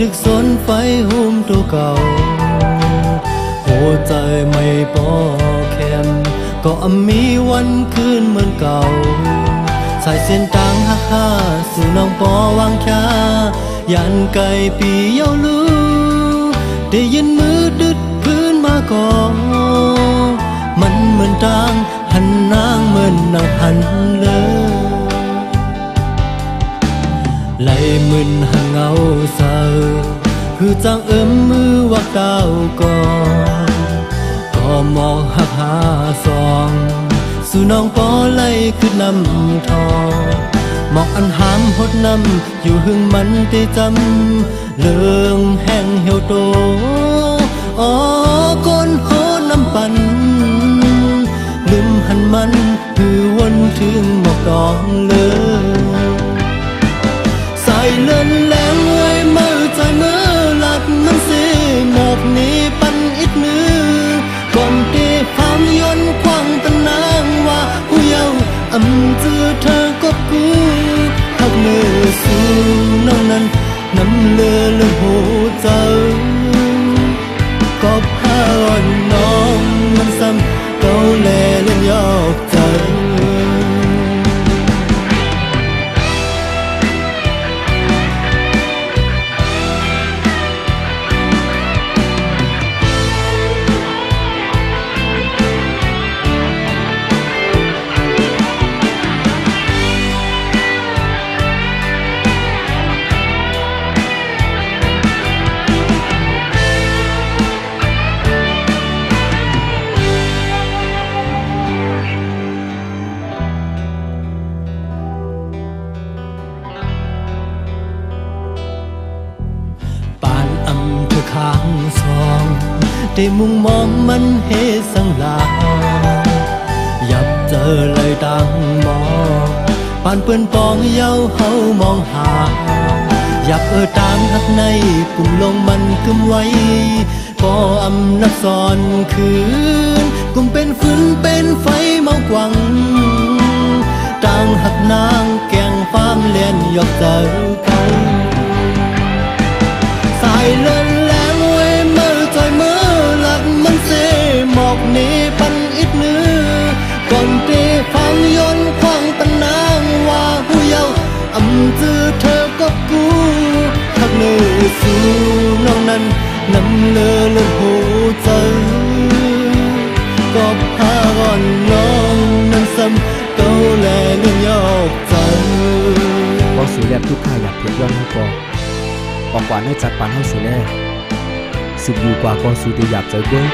ดึกสนไฟหุ้มตัวเก่าหัวใจไม่ปอแคมก็มีวันคืนเหมือนเก่าสายเส้นต่างฮักฮาสู่น้องปอวางชายันไกลปีเย้าลูได้ยินมือดึดพื้นมาก่อนมันเหมือนต่างหันนางเหมือนนางหันเลยไหลมึนหันเงาเศร้าคือจางมือวักดาวก่อนก็มองหักหาสองสู่น้องปอไหลคือนำทองมองอันหามหดนำอยู่หึงมันได้จำเลื่องแห้งเหี่ยวโตอ๋อก้นโหน้ำปันลืมหันมันคือวนถึงหมอกดองเลยสายเลื่อนแหลงเอ้ยมือใจมือหลักมันเสียหมอกนี้ปันอิดมือก่อนเตะความยนต์ควังตันนางว่าผู้เยาว์จือเธอก็กูหักมือสู่น้องนั้นน้ำเลือเลือหูเจ้าก็พาอ่อนน้องมันซ้ำเก่าแลเล่นยอกใจข้างสองได้มุงมองมันเฮสังลายับเจอเลยดังมองปานเปื้อนปองเย้าเฮามองหายับตามหักในกลุ่มลงมันกึมไว้ก็นับซ้อนคืนกลุ่มเป็นฟืนเป็นไฟเมากวังต่างหักนางแกงฟ้ามเลียนยอกเจอกันสายเลื่อนแหลงเว้ยมือใจมือหลักมันเสหมอกนี้ปันอิดนื้อก่อนตีฟังยนต์ควังตันนางว่าผู้เยาว์จือเธอก็กูหักเนื้อสู่น้องนั้นน้ำเลือเลือหูเจอก็พาก่อนน้องนั้นซ้ำเก่าแลเลื่อนยอกใจบอกสู่แลบทุกข้าอยากเพียรย้อนให้กอกว่าในจัดปานให้เสียแน่สิบอยู่กว่าก็สู่ได้อยากใจด้วย